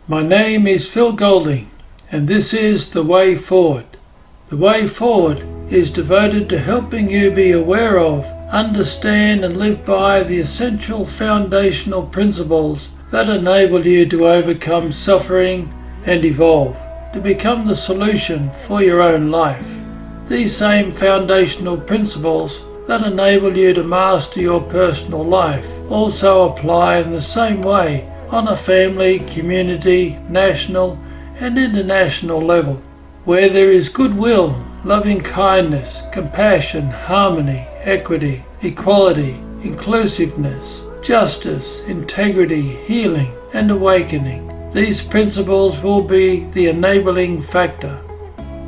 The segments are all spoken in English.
My name is Phil Golding, and this is The Way Forward. The Way Forward is devoted to helping you be aware of, understand, and live by the essential foundational principles that enable you to overcome suffering and evolve, to become the solution for your own life. These same foundational principles that enable you to master your personal life also apply in the same way on a family, community, national and international level. Where there is goodwill, loving kindness, compassion, harmony, equity, equality, inclusiveness, justice, integrity, healing and awakening, these principles will be the enabling factor.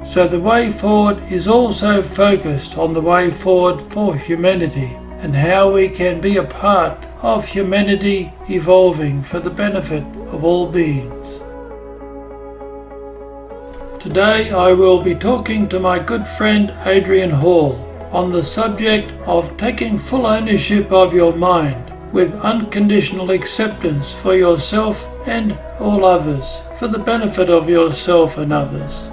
So the way forward is also focused on the way forward for humanity and how we can be a part of humanity evolving for the benefit of all beings. Today I will be talking to my good friend Adrian Hall on the subject of taking full ownership of your mind with unconditional acceptance for yourself and all others for the benefit of yourself and others.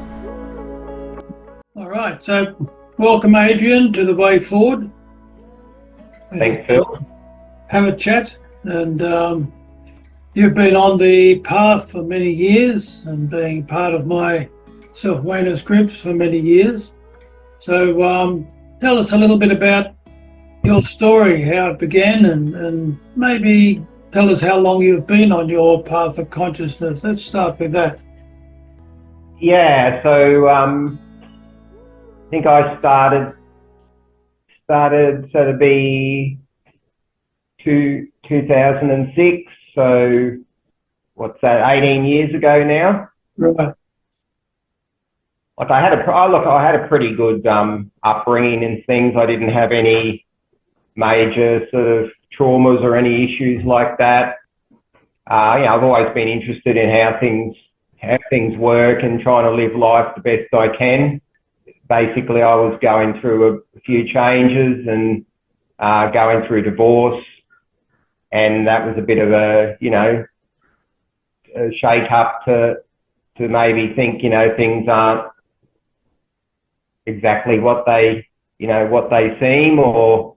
All right, so welcome Adrian to the Way Forward. Thanks, Phil. Have a chat, and you've been on the path for many years and being part of my self-awareness groups for many years. So tell us a little bit about your story, how it began, and maybe tell us how long you've been on your path of consciousness. Let's start with that. Yeah, so I think I started so to be 2006, so what's that, 18 years ago now? Right. Like I had a pretty good upbringing and things. I didn't have any major sort of traumas or any issues like that. I've always been interested in how things work and trying to live life the best I can. Basically, I was going through a few changes and going through divorce, and that was a bit of a shake up to maybe think things aren't exactly what they seem, or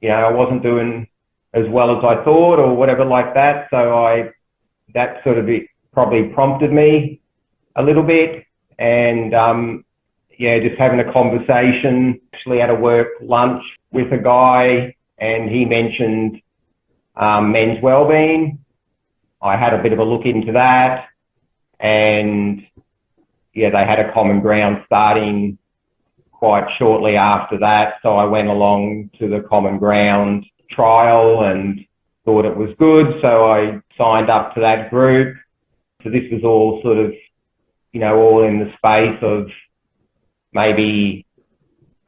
I wasn't doing as well as I thought or whatever like that. So that sort of probably prompted me a little bit, and just having a conversation, actually at a work lunch with a guy, and he mentioned men's wellbeing. I had a bit of a look into that, and they had a common ground starting quite shortly after that. So I went along to the common ground trial and thought it was good. So I signed up to that group. So this was all sort of, all in the space of maybe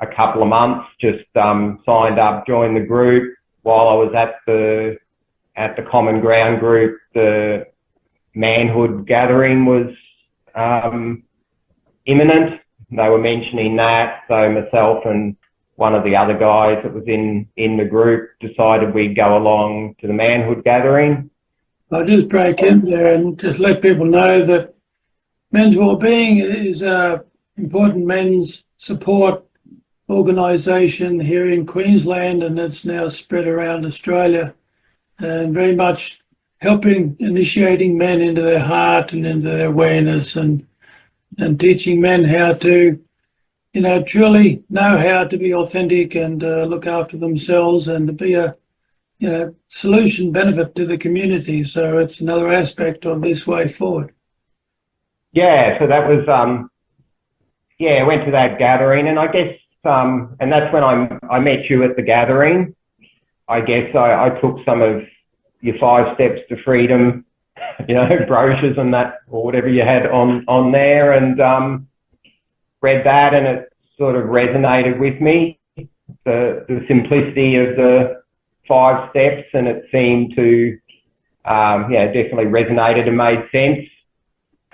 a couple of months, just signed up, joined the group. While I was at the common ground group, the manhood gathering was imminent. They were mentioning that, so myself and one of the other guys that was in the group decided we'd go along to the manhood gathering. I'll just break in there and just let people know that men's wellbeing is a important men's support organisation here in Queensland, and it's now spread around Australia, and very much helping initiating men into their heart and into their awareness, and teaching men how to truly know how to be authentic and look after themselves and to be a solution benefit to the community. So it's another aspect of this way forward. Yeah, so that was I went to that gathering, and I guess and that's when I met you at the gathering. I guess I took some of your 5 steps to freedom, brochures and that, or whatever you had on there, and read that, and it sort of resonated with me, the simplicity of the 5 steps, and it seemed to definitely resonated and made sense.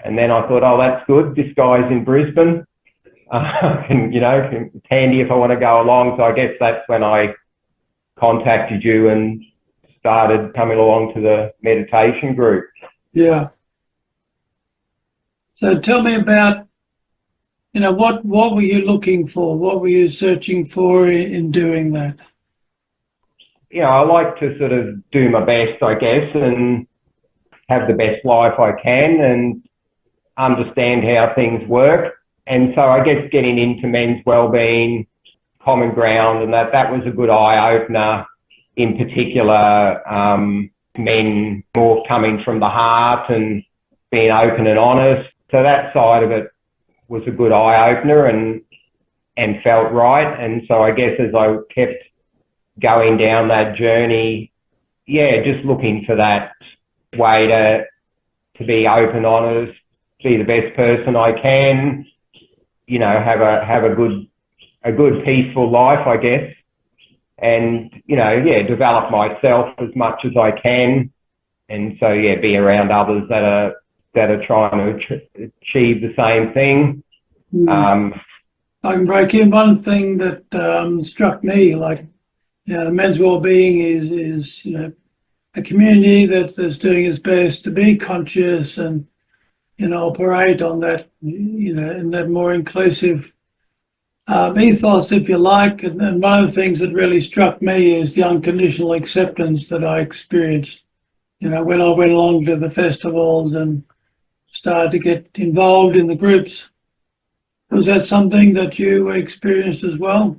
And then I thought, oh, that's good, this guy's in Brisbane, and it's handy if I want to go along. So I guess that's when I contacted you and started coming along to the meditation group. Yeah. So tell me about, what were you looking for? What were you searching for in doing that? I like to sort of do my best, I guess, and have the best life I can and understand how things work. And so I guess getting into men's wellbeing, common ground, and that was a good eye-opener, in particular, men more coming from the heart and being open and honest. So that side of it was a good eye-opener and felt right. And so I guess as I kept going down that journey, just looking for that way to be open, honest, be the best person I can, have a good peaceful life, I guess, and develop myself as much as I can, and so be around others that are trying to achieve the same thing. I can break in one thing that struck me, like, the men's wellbeing is a community that's doing its best to be conscious and operate on that, in that more inclusive ethos, if you like. And one of the things that really struck me is the unconditional acceptance that I experienced, when I went along to the festivals and started to get involved in the groups. Was that something that you experienced as well?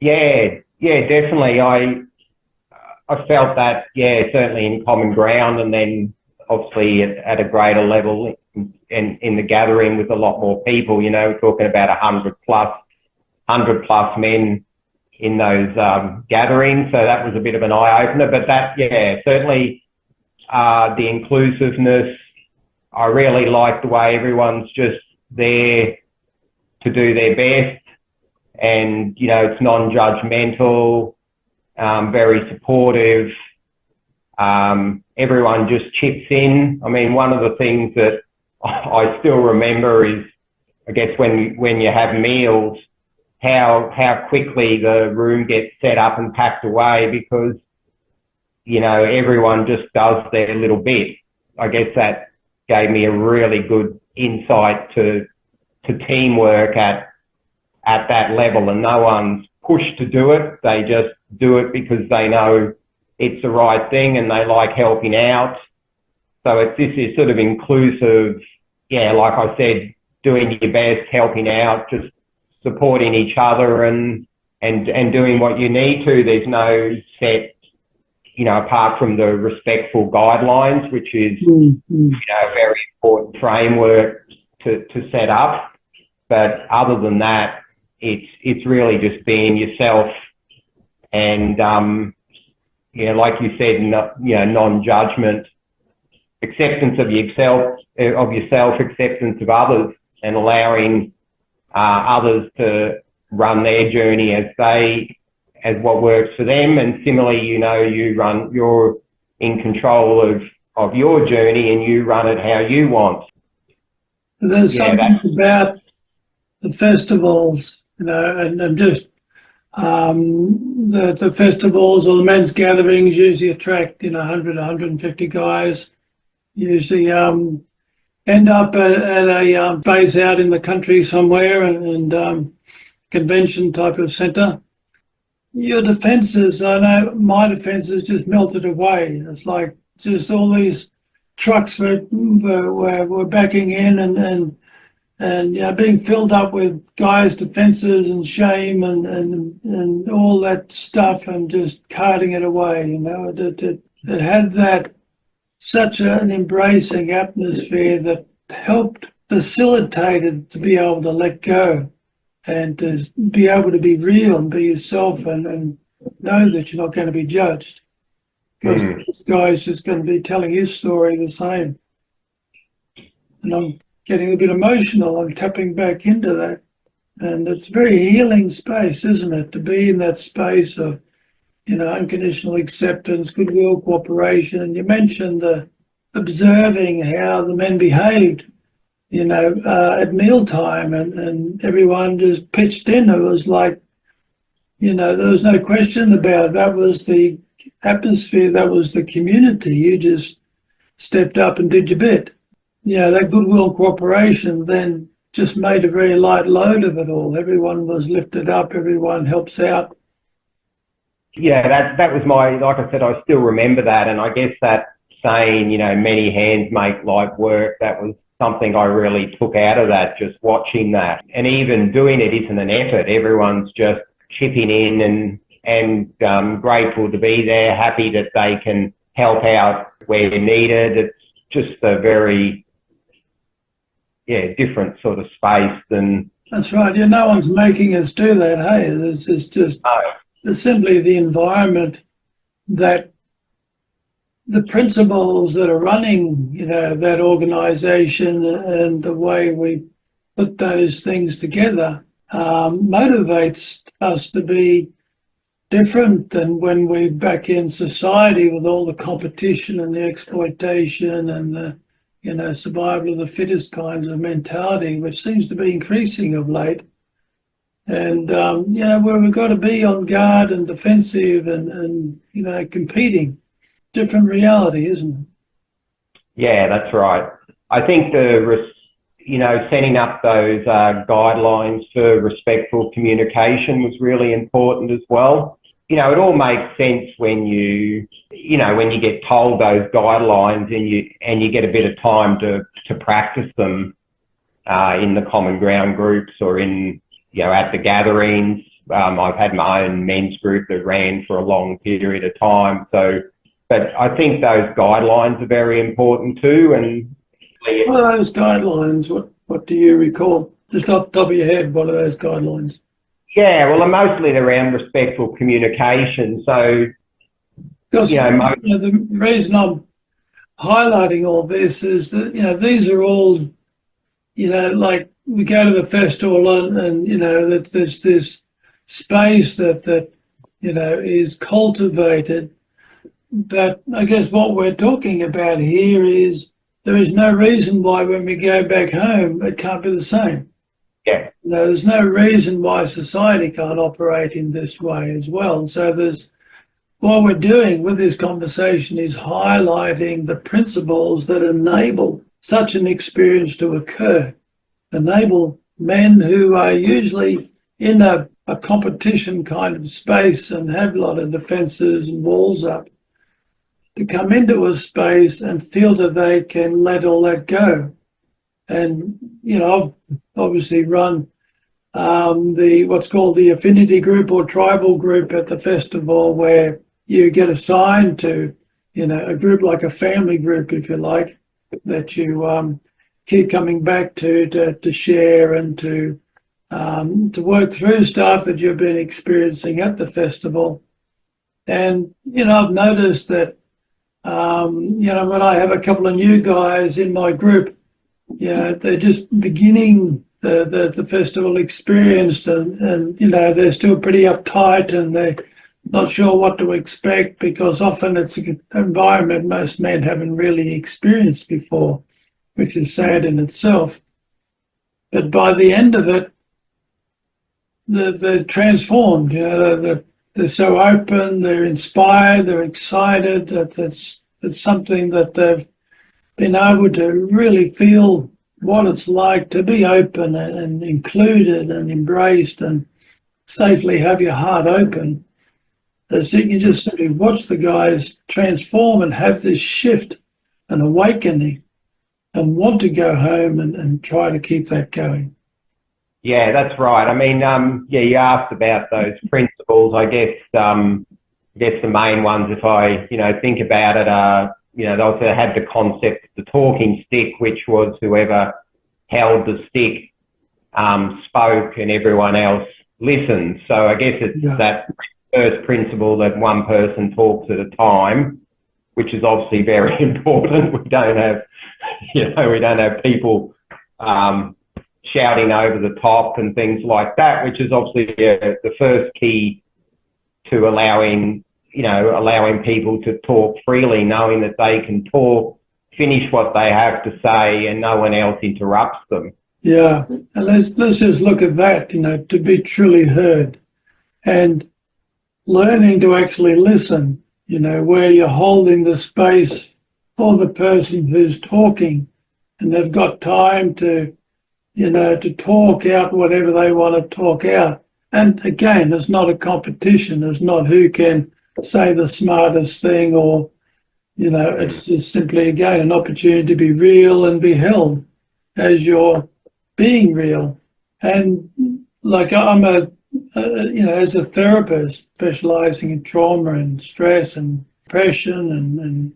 Yeah, definitely. I felt that, certainly in common ground, and then obviously at a greater level in the gathering with a lot more people. We're talking about 100 plus men in those gatherings. So that was a bit of an eye opener. But that, certainly the inclusiveness. I really like the way everyone's just there to do their best, and it's non-judgmental, very supportive. Everyone just chips in. I mean, one of the things that I still remember is, I guess, when you have meals, how quickly the room gets set up and packed away, because everyone just does their little bit. I guess that gave me a really good insight to teamwork at that level, and no one's pushed to do it. They just do it because they know it's the right thing and they like helping out. So this is sort of inclusive, like I said, doing your best, helping out, just supporting each other and doing what you need to. There's no set, apart from the respectful guidelines, which is a very important framework to set up. But other than that, it's really just being yourself, and like you said, non-judgment, acceptance of yourself, acceptance of others, and allowing others to run their journey as what works for them. And similarly, you're in control of your journey and you run it how you want. There's something about the festivals, and just the festivals or the men's gatherings usually attract 100, 150 guys. Usually end up at a base out in the country somewhere, and convention type of centre. Your defences, I know my defences just melted away. It's like just all these trucks were backing in and being filled up with guys' defences and shame and all that stuff, and just carting it away. It had that such an embracing atmosphere that helped facilitate it to be able to let go and to be able to be real and be yourself and know that you're not going to be judged, because this guy's just going to be telling his story the same. And I'm getting a bit emotional. I'm tapping back into that. And it's a very healing space, isn't it? To be in that space of, unconditional acceptance, goodwill, cooperation. And you mentioned the observing how the men behaved, at mealtime, and everyone just pitched in. It was like, there was no question about it. That was the atmosphere. That was the community. You just stepped up and did your bit. Yeah, that goodwill cooperation then just made a very light load of it all. Everyone was lifted up, everyone helps out. Yeah, that was like I said, I still remember that. And I guess that saying, many hands make light work, that was something I really took out of that, just watching that. And even doing it isn't an effort. Everyone's just chipping in and grateful to be there, happy that they can help out where needed. It's just a very, different sort of space than. That's right. Yeah, no one's making us do that. Hey, it's just it's simply the environment that the principles that are running, that organization and the way we put those things together motivates us to be different than when we're back in society with all the competition and the exploitation and the survival of the fittest kind of mentality, which seems to be increasing of late. And where we've got to be on guard and defensive and competing. Different reality, isn't it? Yeah, that's right. I think setting up those guidelines for respectful communication was really important as well. It all makes sense when you get told those guidelines and you get a bit of time to practice them in the common ground groups or in at the gatherings. I've had my own men's group that ran for a long period of time, but I think those guidelines are very important too. And what are those guidelines? What do you recall? Just off the top of your head, what are those guidelines? Yeah, well, mostly around respectful communication. So, because the reason I'm highlighting all this is that these are all like we go to the festival and that there's this space that is cultivated. But I guess what we're talking about here is there is no reason why when we go back home it can't be the same. Yeah. There's no reason why society can't operate in this way as well. So what we're doing with this conversation is highlighting the principles that enable such an experience to occur, enable men who are usually in a competition kind of space and have a lot of defenses and walls up, to come into a space and feel that they can let all that go. And, I've obviously run what's called the affinity group or tribal group at the festival, where you get assigned to, a group like a family group, if you like, that you keep coming back to share and to work through stuff that you've been experiencing at the festival. And, I've noticed that when I have a couple of new guys in my group, they're just beginning the festival experience and they're still pretty uptight and they're not sure what to expect, because often it's an environment most men haven't really experienced before, which is sad in itself. But by the end of it, they're transformed, they're so open, they're inspired, they're excited. That's something that they've been able to really feel what it's like to be open and included and embraced and safely have your heart open. So you can just simply watch the guys transform and have this shift and awakening and want to go home and try to keep that going. Yeah, that's right. I mean, you asked about those principles. I guess the main ones, if I, think about it, are, they also had the concept of the talking stick, which was whoever held the stick spoke and everyone else listened. So I guess it's that first principle that one person talks at a time, which is obviously very important. We don't have people shouting over the top and things like that, which is obviously the first key to allowing people to talk freely, knowing that they can talk, finish what they have to say, and no one else interrupts them. Yeah, and let's just look at that, to be truly heard and learning to actually listen, where you're holding the space for the person who's talking and they've got time to, to talk out whatever they want to talk out. And again, it's not a competition. It's not who can say the smartest thing, or, it's just simply, again, an opportunity to be real and be held as you're being real. And like I'm as a therapist specializing in trauma and stress and depression and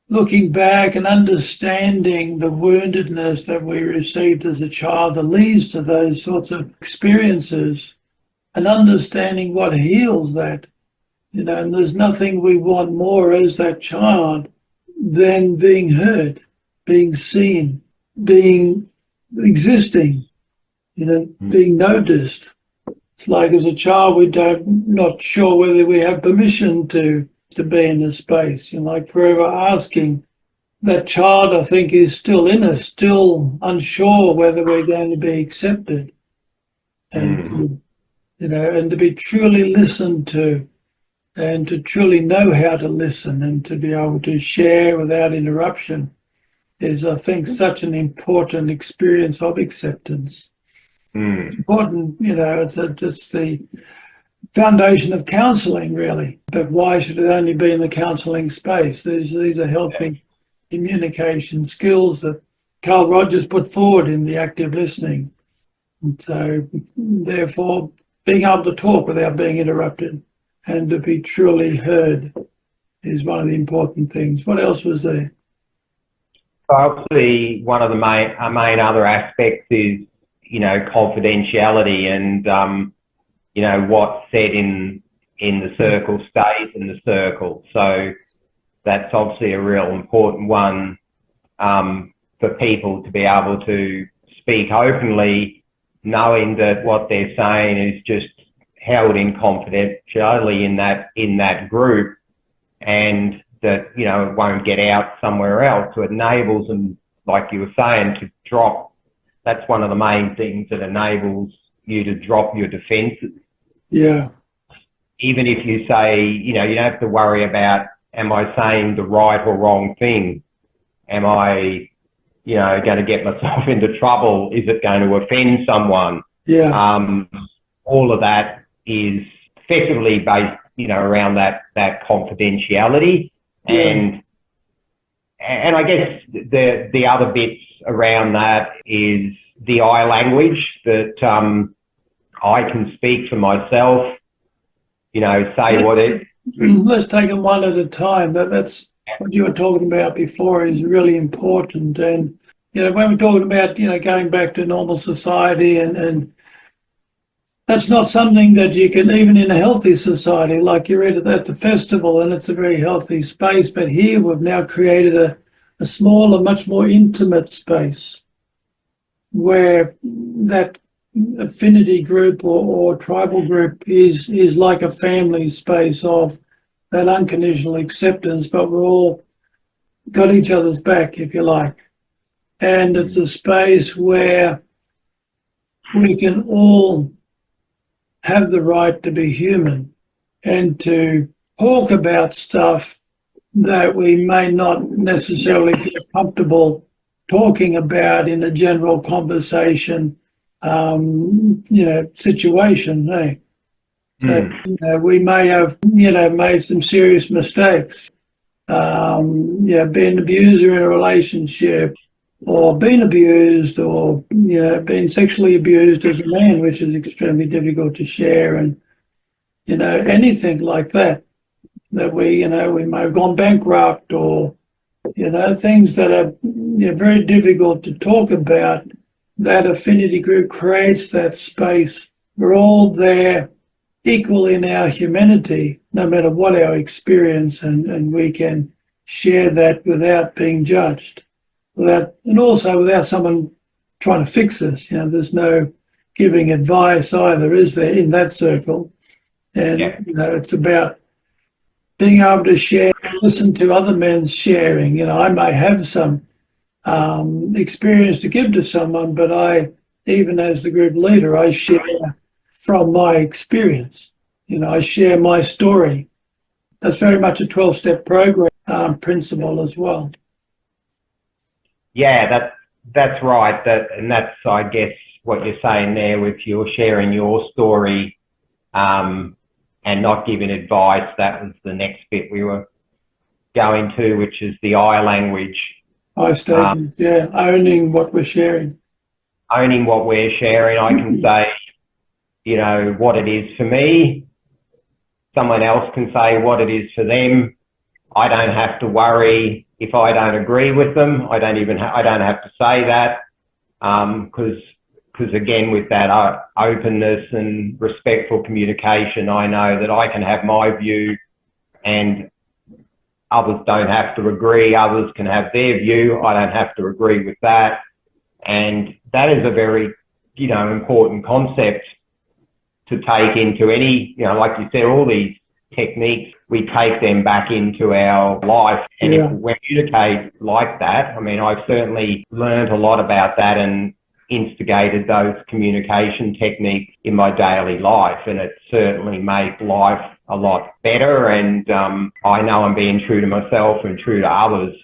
looking back and understanding the woundedness that we received as a child that leads to those sorts of experiences, and understanding what heals that, and there's nothing we want more as that child than being heard, being seen, being existing, being noticed. It's like as a child, not sure whether we have permission to be in this space. Like forever asking. That child, I think, is still in us, still unsure whether we're going to be accepted, and and to be truly listened to, and to truly know how to listen, and to be able to share without interruption is, I think, such an important experience of acceptance. It's important, it's the foundation of counselling, really. But why should it only be in the counselling space? These are healthy communication skills that Carl Rogers put forward in the active listening. And so, therefore, being able to talk without being interrupted and to be truly heard is one of the important things. What else was there? Obviously, one of the main other aspects is, confidentiality, and what's said in the circle stays in the circle. So that's obviously a real important one for people to be able to speak openly, knowing that what they're saying is just held in confidentiality in that group, and that it won't get out somewhere else. So it enables them, like you were saying, to drop. That's one of the main things that enables you to drop your defences. Yeah. Even if you say, you don't have to worry about, am I saying the right or wrong thing? Am I, going to get myself into trouble? Is it going to offend someone? Yeah. All of that is effectively based, around that confidentiality. Yeah. And I guess the other bits around that is the I language, that I can speak for myself, say what it. Let's take them one at a time. That's what you were talking about before is really important. And, when we're talking about, going back to normal society, and that's not something that you can, even in a healthy society, like you're at the festival, and it's a very healthy space. But here we've now created a smaller, much more intimate space where that affinity group or tribal group is like a family space of that unconditional acceptance, but we're all got each other's back, if you like. And it's a space where we can all have the right to be human and to talk about stuff that we may not necessarily feel comfortable talking about in a general conversation, situation. Hey, so, we may have, made some serious mistakes. Being an abuser in a relationship, or being abused, or being sexually abused as a man, which is extremely difficult to share, and anything like that we we may have gone bankrupt, or things that are very difficult to talk about. That affinity group creates that space. We're all there, equal in our humanity, no matter what our experience, and we can share that without being judged. And also without someone trying to fix us. There's no giving advice either, is there, in that circle? And it's about being able to share, listen to other men's sharing. I may have some experience to give to someone, but I, even as the group leader, I share from my experience. I share my story. That's very much a 12-step program principle as well. Yeah, That's right. And that's, I guess, what you're saying there with you're sharing your story, and not giving advice. That was the next bit we were going to, which is the I language. I statements, yeah, owning what we're sharing. Owning what we're sharing. I can say, what it is for me. Someone else can say what it is for them. I don't have to worry if I don't agree with them. I don't have to say that, because again, with that openness and respectful communication, I know that I can have my view and others don't have to agree. Others can have their view. I don't have to agree with that. And that is a very, important concept to take into any, like you said, all these techniques, we take them back into our life. And if we communicate like that, I mean, I've certainly learned a lot about that and instigated those communication techniques in my daily life. And it certainly makes life a lot better. And I know I'm being true to myself and true to others,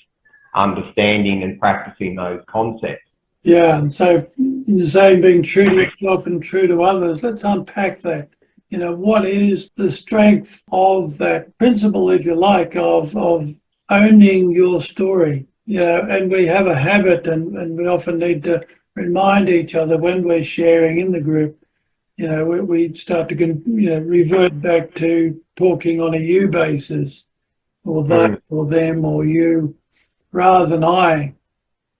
understanding and practicing those concepts. Yeah, and so you're saying being true to yourself and true to others, let's unpack that. What is the strength of that principle, if you like, of owning your story? And we have a habit, and we often need to remind each other when we're sharing in the group. We start to revert back to talking on a you basis, or they, or them, or you, rather than I.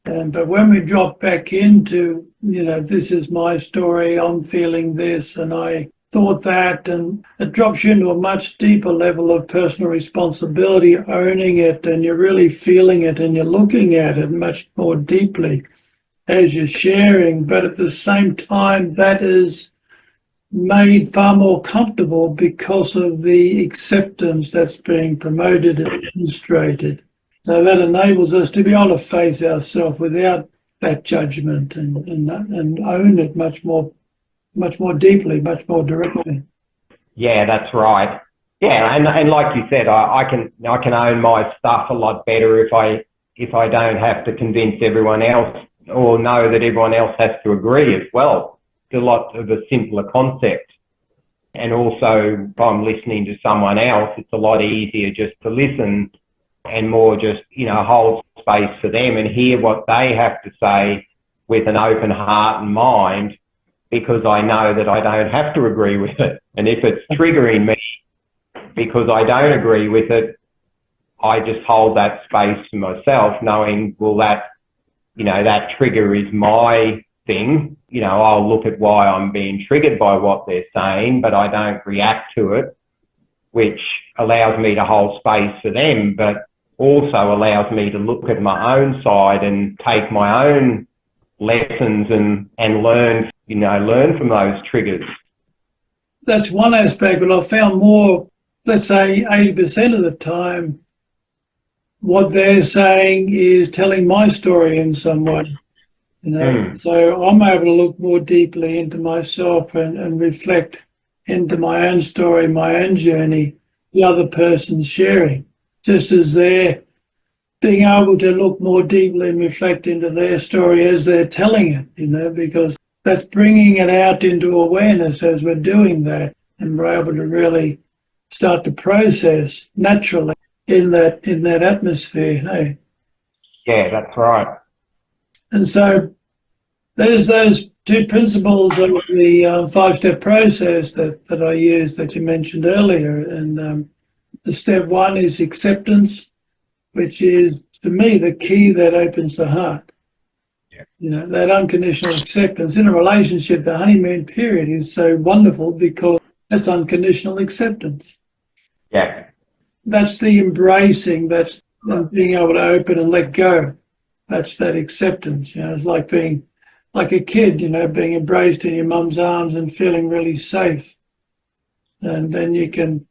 But when we drop back into, this is my story, I'm feeling this, and I thought that, and it drops you into a much deeper level of personal responsibility, owning it, and you're really feeling it, and you're looking at it much more deeply as you're sharing. But at the same time, that is made far more comfortable because of the acceptance that's being promoted and demonstrated. So that enables us to be able to face ourselves without that judgment and own it much more deeply, much more directly. Yeah, that's right. Yeah, and like you said, I can own my stuff a lot better if I don't have to convince everyone else or know that everyone else has to agree as well. It's a lot of a simpler concept. And also, if I'm listening to someone else, it's a lot easier just to listen and more just, hold space for them and hear what they have to say with an open heart and mind, because I know that I don't have to agree with it. And if it's triggering me because I don't agree with it, I just hold that space for myself, knowing, well, that trigger is my thing. I'll look at why I'm being triggered by what they're saying, but I don't react to it, which allows me to hold space for them, but also allows me to look at my own side and take my own lessons and learn from those triggers. That's one aspect, but I've found more, let's say 80% of the time, what they're saying is telling my story in some way. So I'm able to look more deeply into myself and reflect into my own story, my own journey, the other person's sharing, just as they're being able to look more deeply and reflect into their story as they're telling it, because that's bringing it out into awareness as we're doing that, and we're able to really start to process naturally in that atmosphere. Hey. Yeah, that's right. And so there's those two principles of the 5-step process that I used that you mentioned earlier. And the step one is acceptance, which is, for me, the key that opens the heart. Yeah. That unconditional acceptance. In a relationship, the honeymoon period is so wonderful because that's unconditional acceptance. Yeah. That's the embracing, that's being able to open and let go. That's that acceptance. It's like being like a kid, being embraced in your mum's arms and feeling really safe. And then you can,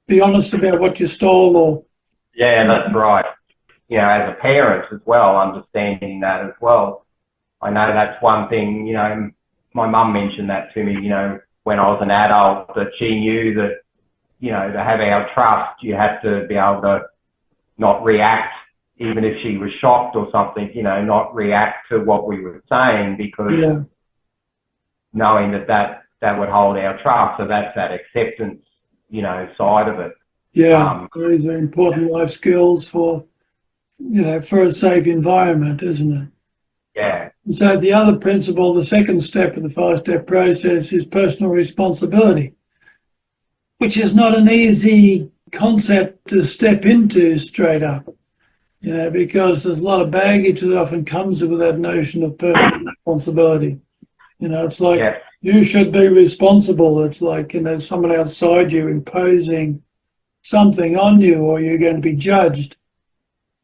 be honest about what you stole or... Yeah, that's right. As a parent as well, understanding that as well. I know that's one thing, my mum mentioned that to me, when I was an adult, that she knew that, to have our trust, you have to be able to not react even if she was shocked or something, you know, not react to what we were saying, because Yeah. knowing that would hold our trust. So that's that acceptance, you know, side of it. Yeah. These are important life skills for, for a safe environment, isn't it? Yeah. So the other principle, the second step of the 5-step process, is personal responsibility, which is not an easy concept to step into straight up, because there's a lot of baggage that often comes with that notion of personal responsibility. It's like Yeah. you should be responsible. It's like, someone outside you imposing something on you, or you're going to be judged.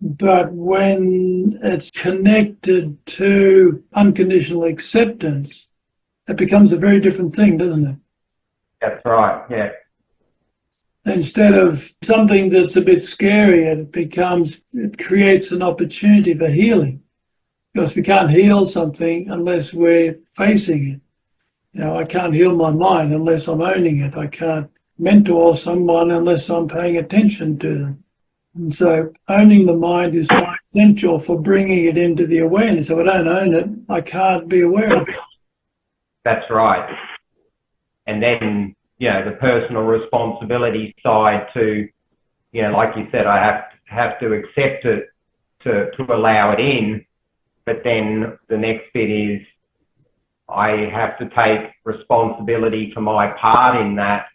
But when it's connected to unconditional acceptance, it becomes a very different thing, doesn't it? That's right. Yeah. Instead of something that's a bit scary, it creates an opportunity for healing, because we can't heal something unless we're facing it. I can't heal my mind unless I'm owning it. I can't mentor someone unless I'm paying attention to them. And so owning the mind is essential for bringing it into the awareness. If I don't own it, I can't be aware of it. That's right. And then, the personal responsibility side to, like you said, I have to accept it to allow it in. But then the next bit is I have to take responsibility for my part in that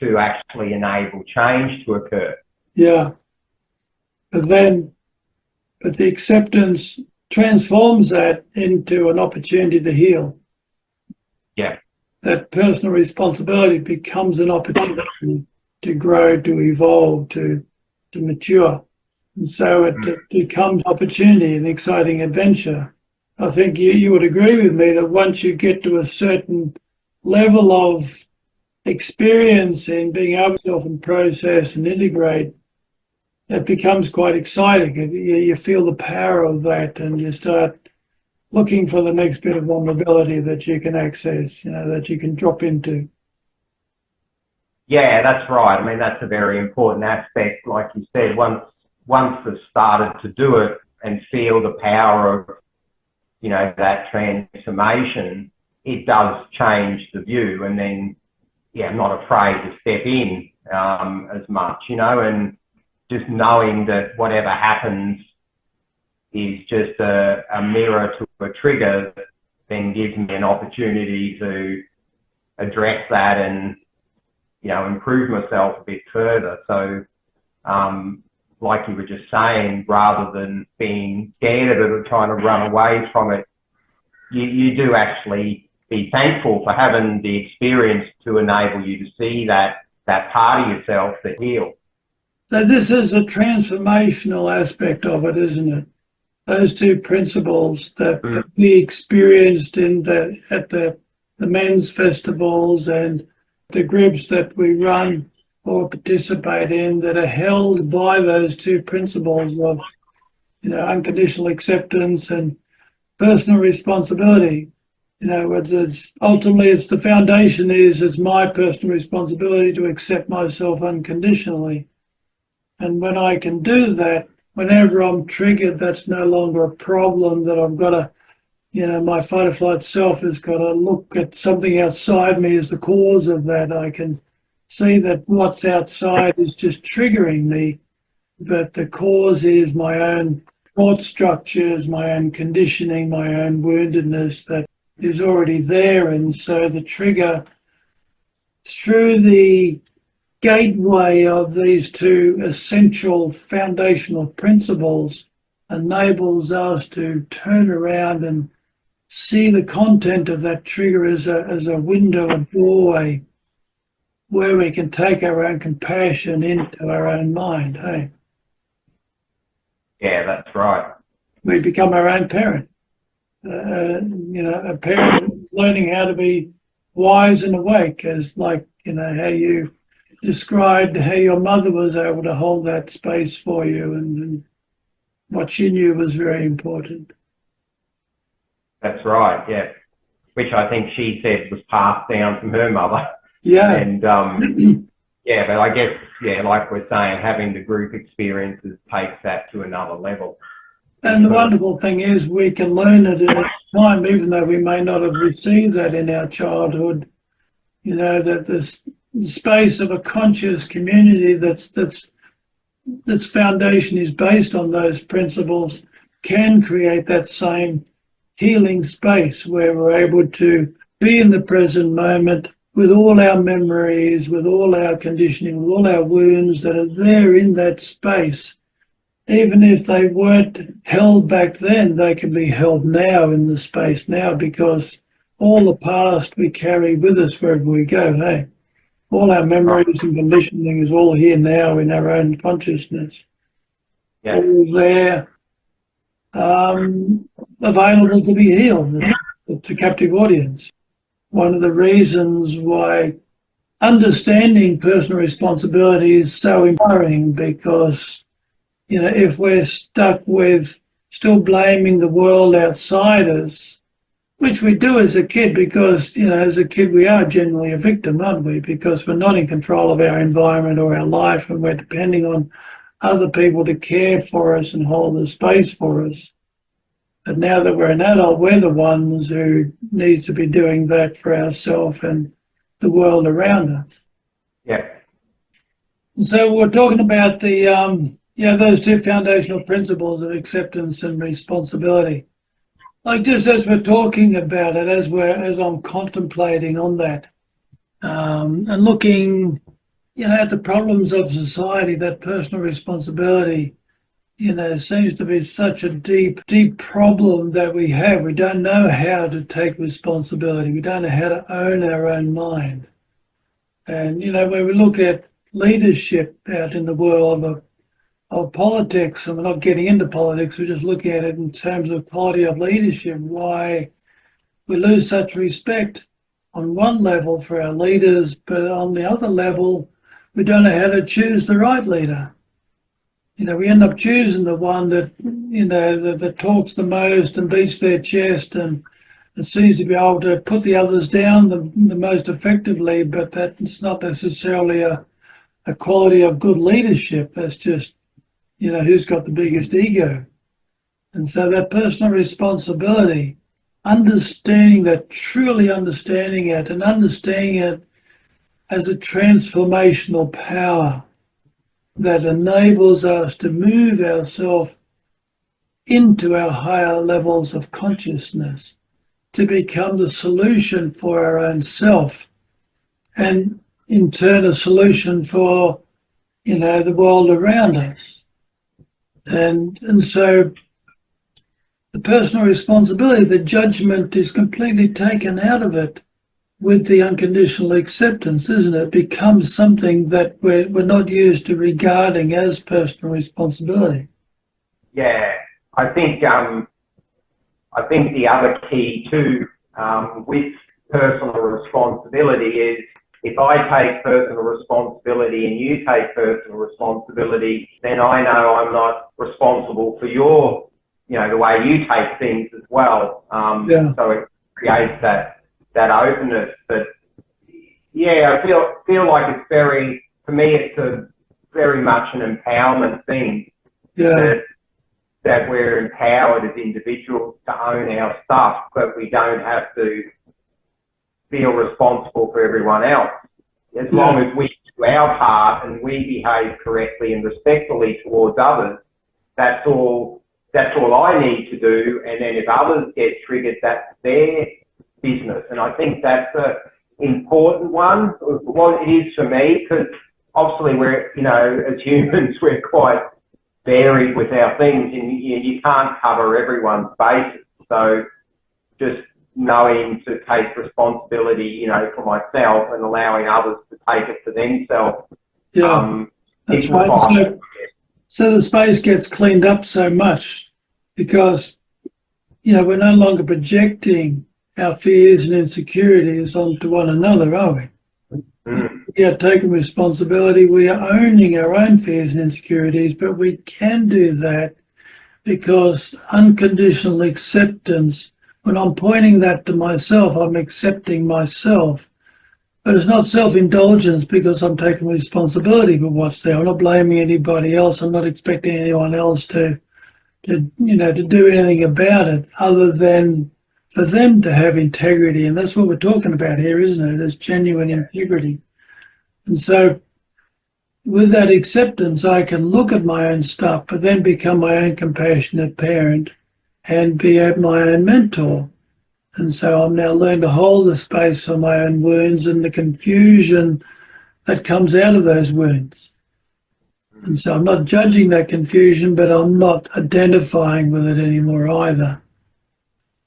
to actually enable change to occur. Yeah. But the acceptance transforms that into an opportunity to heal. Yeah. That personal responsibility becomes an opportunity to grow, to evolve, to mature. And so it becomes opportunity, an exciting adventure. I think you would agree with me that once you get to a certain level of experience in being able to self and process and integrate, it becomes quite exciting. You feel the power of that, and you start looking for the next bit of vulnerability that you can access, that you can drop into. Yeah, that's right. I mean, that's a very important aspect. Like you said, once I've started to do it and feel the power of, that transformation, it does change the view. And then, I'm not afraid to step in as much, and just knowing that whatever happens is just a mirror to a trigger that then gives me an opportunity to address that and, improve myself a bit further. So, like you were just saying, rather than being scared of it or trying to run away from it, you do actually be thankful for having the experience to enable you to see that part of yourself that heals. So this is a transformational aspect of it, isn't it? Those two principles that we experienced at the men's festivals and the groups that we run or participate in, that are held by those two principles of, unconditional acceptance and personal responsibility. Ultimately it's the foundation is my personal responsibility to accept myself unconditionally. And when I can do that, whenever I'm triggered, that's no longer a problem that I've got to, my fight or flight self has got to look at something outside me as the cause of that. I can see that what's outside is just triggering me, but the cause is my own thought structures, my own conditioning, my own woundedness that is already there. And so the trigger through the gateway of these two essential foundational principles enables us to turn around and see the content of that trigger as a window, a doorway, where we can take our own compassion into our own mind. Hey, Yeah, that's right. we become our own parent. A parent learning how to be wise and awake, as like, how you described how your mother was able to hold that space for you, and what she knew was very important. That's right, yeah. Which I think she said was passed down from her mother. Yeah. And Yeah, but I guess, yeah, like we're saying, having the group experiences takes that to another level. And the wonderful thing is we can learn it in time, even though we may not have received that in our childhood. You know, that this space of a conscious community that's foundation is based on those principles can create that same healing space where we're able to be in the present moment with all our memories, with all our conditioning, with all our wounds that are there in that space. Even if they weren't held back then, they can be held now in the space now, because all the past we carry with us wherever we go. Hey, all our memories and conditioning is all here now in our own consciousness. Yeah. All there, available to be healed to captive audience. One of the reasons why understanding personal responsibility is so empowering, because, you know, if we're stuck with still blaming the world outside us, which we do as a kid, because, you know, as a kid we are generally a victim, aren't we? Because we're not in control of our environment or our life, and we're depending on other people to care for us and hold the space for us. But now that we're an adult, we're the ones who need to be doing that for ourselves and the world around us. Yeah. So we're talking about those two foundational principles of acceptance and responsibility. Like, just as we're talking about it, as I'm contemplating on that, and looking, you know, at the problems of society, that personal responsibility, you know, seems to be such a deep problem that we have. We don't know how to take responsibility. We don't know how to own our own mind. And, you know, when we look at leadership out in the world of politics, and we're not getting into politics, we're just looking at it in terms of quality of leadership, why we lose such respect on one level for our leaders, but on the other level, we don't know how to choose the right leader. You know, we end up choosing the one that, you know, that talks the most and beats their chest and seems to be able to put the others down the most effectively, but that's not necessarily a quality of good leadership. That's just, you know, who's got the biggest ego. And so that personal responsibility, understanding that, truly understanding it, and understanding it as a transformational power that enables us to move ourselves into our higher levels of consciousness, to become the solution for our own self, and in turn a solution for, you know, the world around us. And so the personal responsibility, the judgment is completely taken out of it with the unconditional acceptance, isn't it? It becomes something that we're not used to regarding as personal responsibility. Yeah, I think the other key too with personal responsibility is, if I take personal responsibility and you take personal responsibility, then I know I'm not responsible for your, you know, the way you take things as well. So it creates that openness. But yeah, I feel like it's very, for me, it's a very much an empowerment thing. Yeah. That we're empowered as individuals to own our stuff, but we don't have to feel responsible for everyone else. As long as we do our part and we behave correctly and respectfully towards others, that's all I need to do. And then if others get triggered, that's their business. And I think that's an important one. Well, it is for me, because obviously we're, you know, as humans, we're quite varied with our things, and you can't cover everyone's bases. So just knowing to take responsibility, you know, for myself, and allowing others to take it for themselves. That's right. So the space gets cleaned up so much because, you know, we're no longer projecting our fears and insecurities onto one another, are we? We are taking responsibility. We are owning our own fears and insecurities, but we can do that because unconditional acceptance, when I'm pointing that to myself, I'm accepting myself. But it's not self-indulgence because I'm taking responsibility for what's there. I'm not blaming anybody else. I'm not expecting anyone else to do anything about it other than for them to have integrity. And that's what we're talking about here, isn't it? It's genuine integrity. And so with that acceptance, I can look at my own stuff, but then become my own compassionate parent and be my own mentor. And so I'm now learning to hold the space for my own wounds and the confusion that comes out of those wounds. And so I'm not judging that confusion, but I'm not identifying with it anymore either.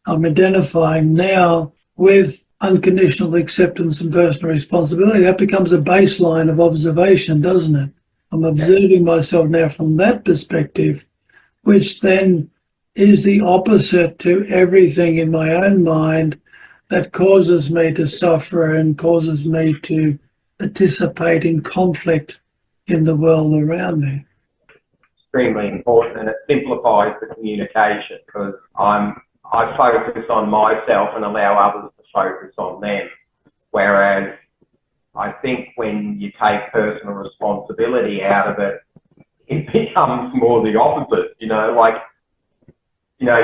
I'm identifying now with unconditional acceptance and personal responsibility. That becomes a baseline of observation, doesn't it? I'm observing myself now from that perspective, which then is the opposite to everything in my own mind that causes me to suffer and causes me to participate in conflict in the world around me. Extremely important, and it simplifies the communication because I focus on myself and allow others to focus on them. Whereas I think when you take personal responsibility out of it, it becomes more the opposite,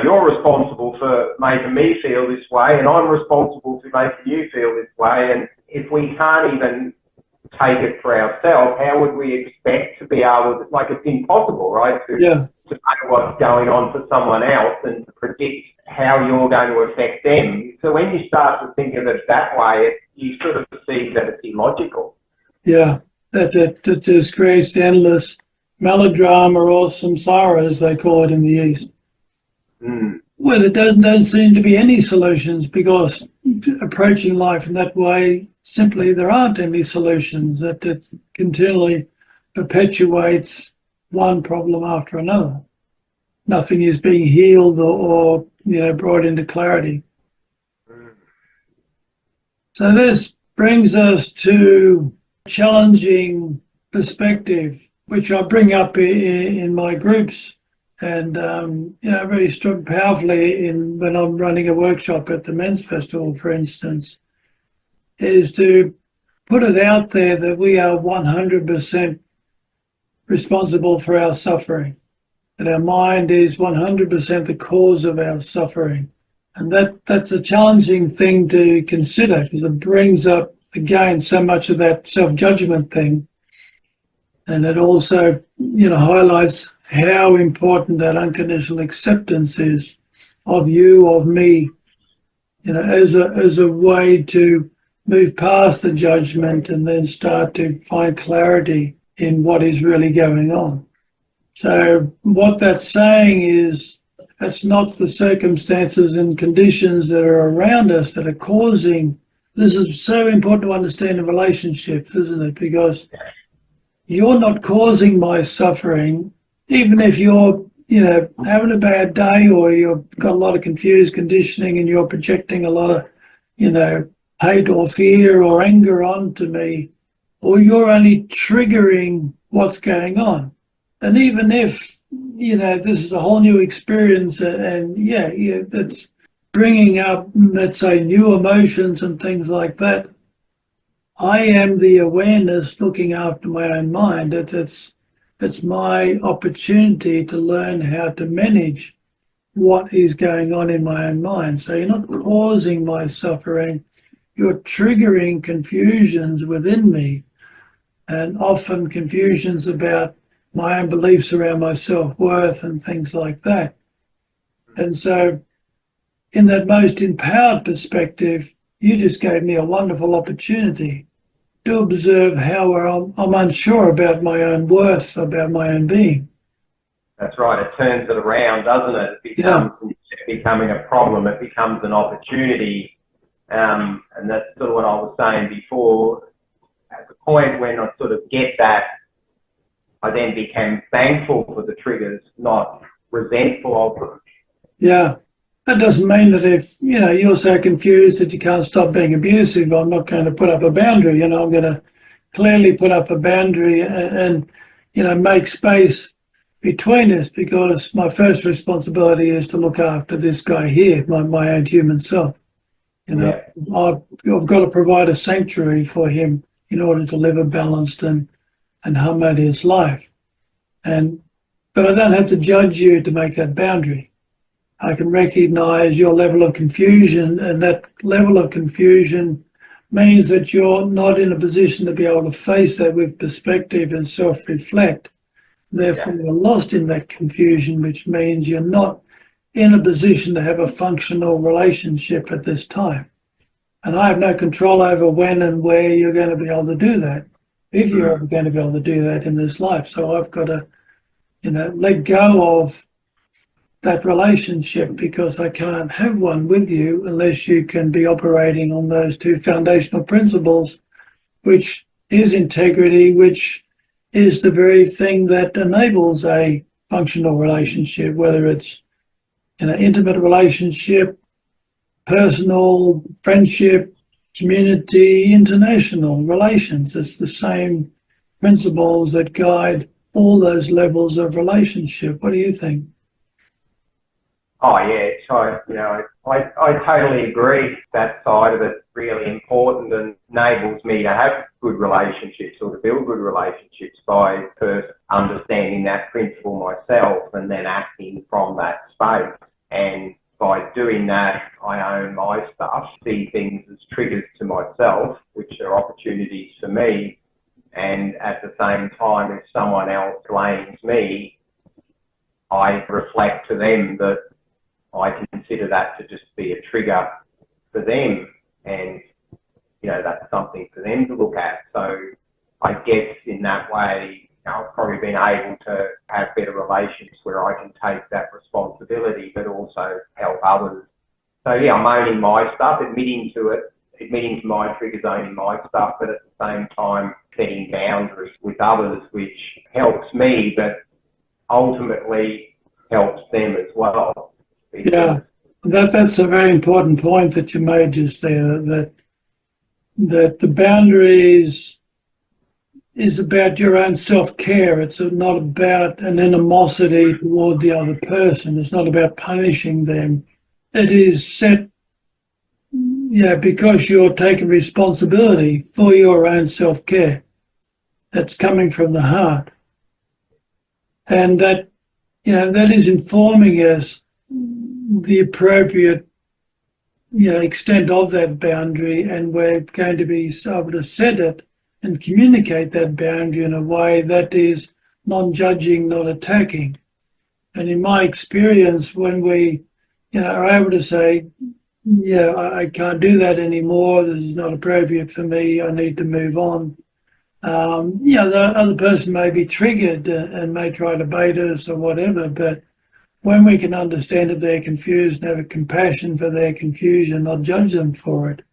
you're responsible for making me feel this way and I'm responsible for making you feel this way. And if we can't even take it for ourselves, how would we expect to be able to, it's impossible, right? To know what's going on for someone else and to predict how you're going to affect them. So when you start to think of it that way, you sort of see that it's illogical. Yeah, that just creates endless melodrama or samsara, as they call it in the East. Well, there don't seem to be any solutions because approaching life in that way, simply there aren't any solutions. That it continually perpetuates one problem after another. Nothing is being healed or brought into clarity. So this brings us to challenging perspective, which I bring up in my groups. And, really struck powerfully when I'm running a workshop at the Men's Festival, for instance, is to put it out there that we are 100% responsible for our suffering, that our mind is 100% the cause of our suffering. And that's a challenging thing to consider because it brings up, again, so much of that self-judgment thing. And it also, highlights how important that unconditional acceptance is of you, of me, as a way to move past the judgment and then start to find clarity in what is really going on. So what that's saying is that's not the circumstances and conditions that are around us that are causing. This is so important to understand in relationships, isn't it? Because you're not causing my suffering. Even if you're, having a bad day or you've got a lot of confused conditioning and you're projecting a lot of, hate or fear or anger onto me, or you're only triggering what's going on. And even if, this is a whole new experience and that's bringing up, let's say, new emotions and things like that, I am the awareness looking after my own mind. It's my opportunity to learn how to manage what is going on in my own mind. So you're not causing my suffering, you're triggering confusions within me, and often confusions about my own beliefs around my self-worth and things like that. And so in that most empowered perspective, you just gave me a wonderful opportunity to observe how I'm unsure about my own worth, about my own being. That's right. It turns it around, doesn't it? It becomes becoming a problem. It becomes an opportunity. And that's sort of what I was saying before. At the point when I sort of get that, I then became thankful for the triggers, not resentful of them. Yeah. That doesn't mean that if, you're so confused that you can't stop being abusive, I'm not going to put up a boundary. I'm going to clearly put up a boundary and make space between us because my first responsibility is to look after this guy here, my own human self. You know, I've got to provide a sanctuary for him in order to live a balanced and harmonious life. But I don't have to judge you to make that boundary. I can recognize your level of confusion, and that level of confusion means that you're not in a position to be able to face that with perspective and self-reflect. Therefore, you're lost in that confusion, which means you're not in a position to have a functional relationship at this time. And I have no control over when and where you're going to be able to do that, if you're ever going to be able to do that in this life. So I've got to, let go of that relationship, because I can't have one with you unless you can be operating on those two foundational principles, which is integrity, which is the very thing that enables a functional relationship, whether it's intimate relationship, personal, friendship, community, international relations. It's the same principles that guide all those levels of relationship. What do you think? Oh yeah, so I totally agree. That side of it really important and enables me to have good relationships or to build good relationships by first understanding that principle myself and then acting from that space. And by doing that, I own my stuff, see things as triggers to myself, which are opportunities for me. And at the same time, if someone else blames me, I reflect to them that I consider that to just be a trigger for them, and that's something for them to look at. So I guess in that way, I've probably been able to have better relations where I can take that responsibility, but also help others. So yeah, I'm owning my stuff, admitting to my triggers, owning my stuff, but at the same time setting boundaries with others, which helps me, but ultimately helps them as well. Yeah, that's a very important point that you made just there, that the boundaries is about your own self-care. It's not about an animosity toward the other person. It's not about punishing them. It is set, because you're taking responsibility for your own self-care. That's coming from the heart. And that is informing us the appropriate extent of that boundary, and we're going to be able to set it and communicate that boundary in a way that is non-judging, not attacking. And in my experience, when we are able to say, I can't do that anymore, this is not appropriate for me, I need to move on. The other person may be triggered and may try to bait us or whatever, but when we can understand that they're confused and have a compassion for their confusion, not judge them for it,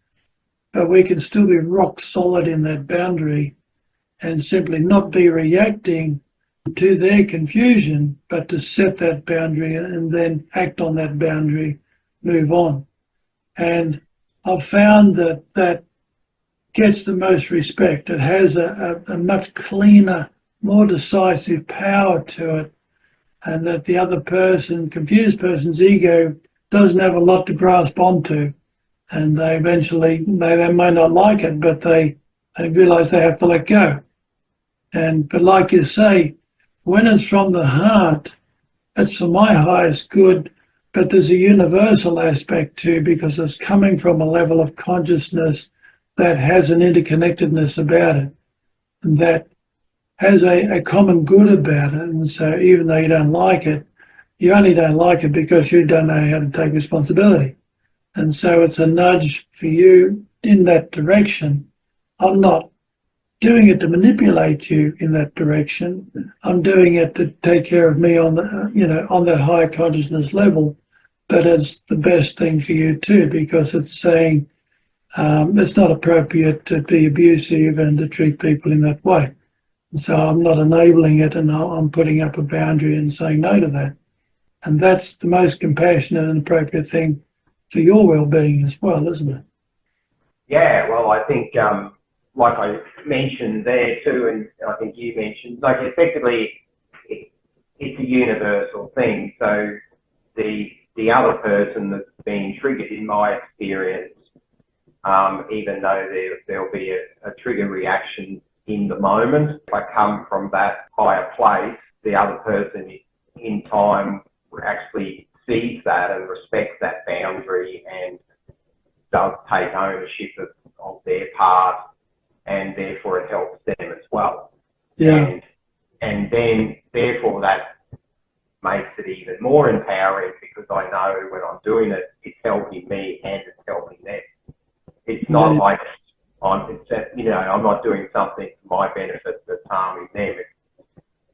but we can still be rock solid in that boundary and simply not be reacting to their confusion, but to set that boundary and then act on that boundary, move on. And I've found that gets the most respect. It has a much cleaner, more decisive power to it, and that the other person, confused person's ego, doesn't have a lot to grasp onto. And they eventually, they may not like it, but they realize they have to let go. But like you say, when it's from the heart, it's for my highest good, but there's a universal aspect too, because it's coming from a level of consciousness that has an interconnectedness about it, and that has a common good about it. And so even though you don't like it, you only don't like it because you don't know how to take responsibility. And so it's a nudge for you in that direction. I'm not doing it to manipulate you in that direction. I'm doing it to take care of me on on that high consciousness level. But it's the best thing for you too, because it's saying it's not appropriate to be abusive and to treat people in that way. And so I'm not enabling it, and I'm putting up a boundary and saying no to that. And that's the most compassionate and appropriate thing for your well-being as well, isn't it? Yeah, well, I think, like I mentioned there too, and I think you mentioned, like effectively, it's a universal thing. So the other person that's being triggered, in my experience, even though there'll be a trigger reaction in the moment. If I come from that higher place, the other person in time actually sees that and respects that boundary and does take ownership of their part, and therefore it helps them as well. Yeah. And then therefore that makes it even more empowering, because I know when I'm doing it, it's helping me and it's helping them. It's not like I'm not doing something for my benefit that's harming them.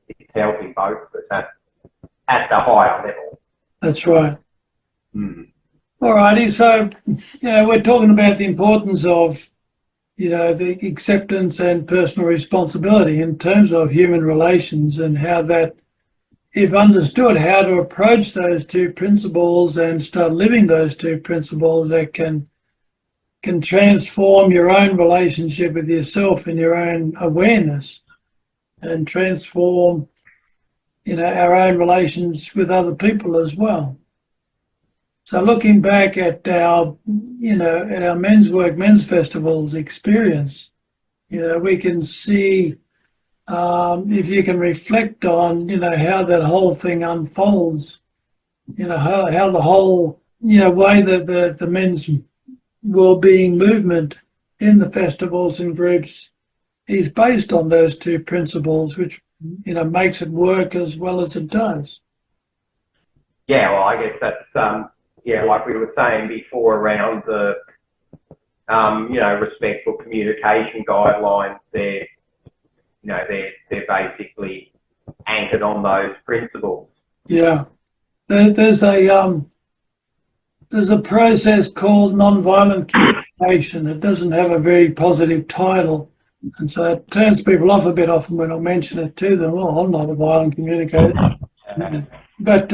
It's helping both of us at the higher level. That's right. Mm. All righty. So, we're talking about the importance of, the acceptance and personal responsibility in terms of human relations, and how that, if understood, how to approach those two principles and start living those two principles, that can transform your own relationship with yourself and your own awareness, and transform, our own relations with other people as well. So looking back at our, at our men's festivals experience, we can see, if you can reflect on, how that whole thing unfolds, how the whole, way that the men's well-being movement in the festivals and groups is based on those two principles, which, makes it work as well as it does. Yeah, well, I guess that's, like we were saying before, around the, respectful communication guidelines. They're basically anchored on those principles. Yeah, there's a process called non-violent communication. It doesn't have a very positive title, and so it turns people off a bit often when I mention it to them. Oh, I'm not a violent communicator. But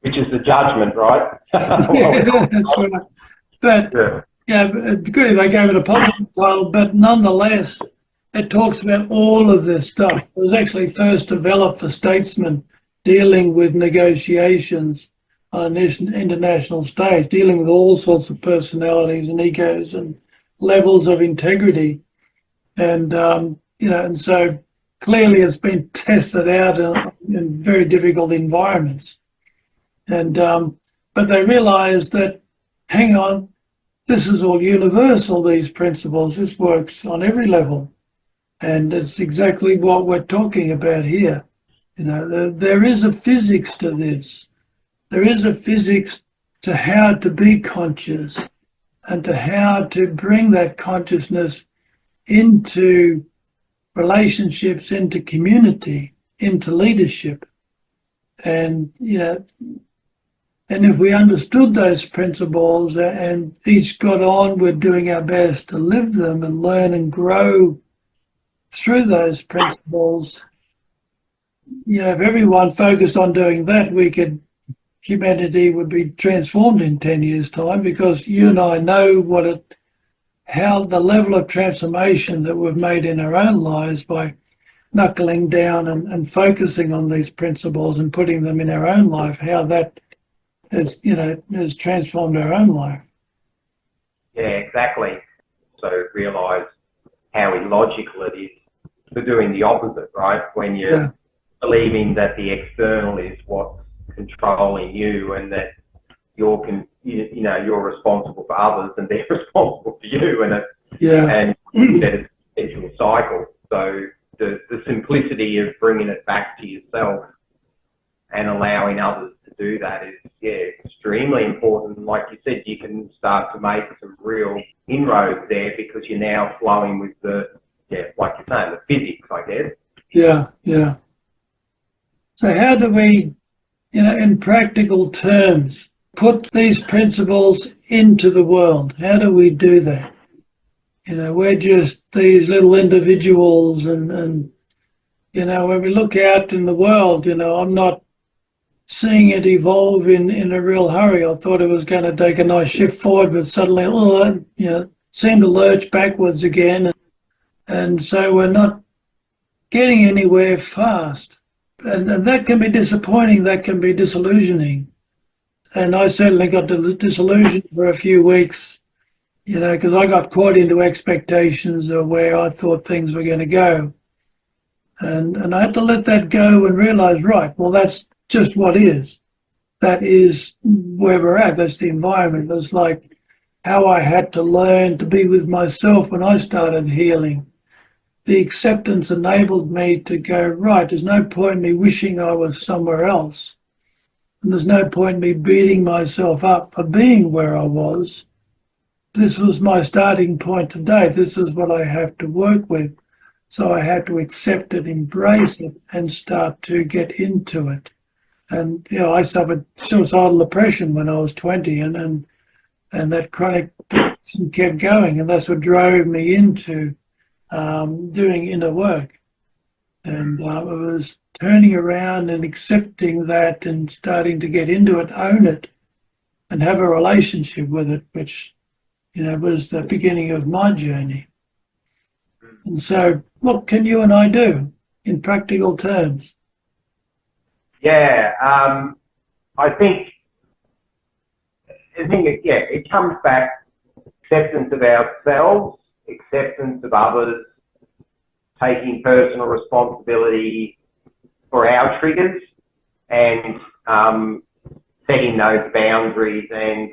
which is the judgment, right? yeah, that's right. But it'd be good if they gave it a positive title. But nonetheless, it talks about all of this stuff. It was actually first developed for statesmen dealing with negotiations on an international stage, dealing with all sorts of personalities and egos and levels of integrity. And, and so clearly it's been tested out in very difficult environments. And, but they realized that, hang on, this is all universal, these principles. This works on every level. And it's exactly what we're talking about here. There is a physics to this. There is a physics to how to be conscious and to how to bring that consciousness into relationships, into community, into leadership. And, and if we understood those principles and each got on with doing our best to live them and learn and grow through those principles, if everyone focused on doing that, humanity would be transformed in 10 years' time, because you and I know how the level of transformation that we've made in our own lives by knuckling down and focusing on these principles and putting them in our own life, how that has transformed our own life. Yeah, exactly. So realise how illogical it is for doing the opposite, right? When you're believing that the external is what's controlling you, and that you're responsible for others and they're responsible for you, and that it's a vicious cycle. So the simplicity of bringing it back to yourself and allowing others to do that is extremely important. Like you said, you can start to make some real inroads there, because you're now flowing with like you're saying, the physics, I guess. Yeah. So how do we, in practical terms, put these principles into the world? How do we do that? We're just these little individuals, and when we look out in the world, I'm not seeing it evolve in a real hurry. I thought it was going to take a nice shift forward, but suddenly, seemed to lurch backwards again. And so we're not getting anywhere fast. And that can be disappointing, that can be disillusioning. And I certainly got disillusioned for a few weeks you know, because I got caught into expectations of where I thought things were going to go. And I had to let that go and realize, right, well, that's just what is. That is where we're at. That's the environment. That's like how I had to learn to be with myself when I started healing. The acceptance enabled me to go, right, there's no point in me wishing I was somewhere else. And there's no point in me beating myself up for being where I was. This was my starting point today. This is what I have to work with. So I had to accept it, embrace it, and start to get into it. And, you know, I suffered suicidal depression when I was 20, and that chronic depression kept going. And that's what drove me into doing inner work. And it was turning around and accepting that and starting to get into it, own it, and have a relationship with it, which, you know, was the beginning of my journey. And so what can you and I do in practical terms? Yeah, I think it comes back acceptance of ourselves, acceptance of others, taking personal responsibility for our triggers, and setting those boundaries and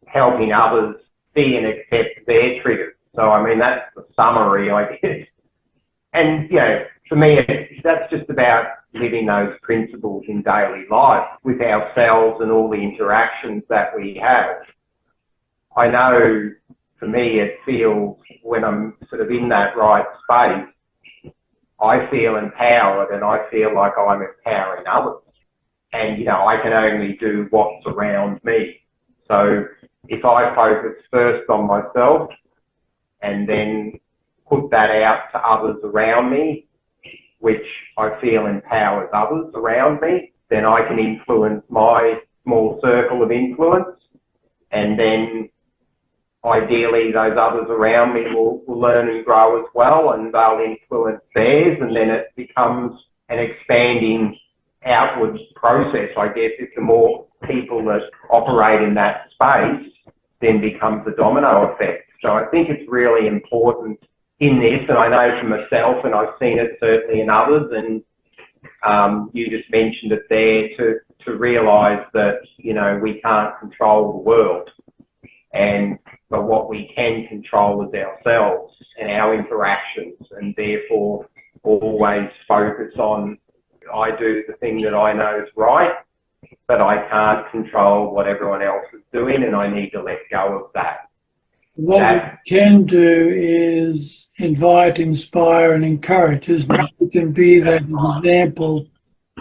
helping others see and accept their triggers. So, I mean, that's the summary, I guess. And, you know, for me, that's just about living those principles in daily life with ourselves and all the interactions that we have. I know for me, it feels when I'm sort of in that right space, I feel empowered and I feel like I'm empowering others. And, you know, I can only do what's around me. So if I focus first on myself and then put that out to others around me, which I feel empowers others around me, then I can influence my small circle of influence, and then ideally those others around me will learn and grow as well, and they'll influence theirs, and then it becomes an expanding outwards process, I guess. If the more people that operate in that space, then becomes a domino effect. So I think it's really important in this, and I know for myself, and I've seen it certainly in others, and you just mentioned it there, to realise that, you know, we can't control the world, but what we can control is ourselves and our interactions, and therefore always focus on, I do the thing that I know is right, but I can't control what everyone else is doing, and I need to let go of that. What we can do is invite, inspire, and encourage, isn't it? We can be that example.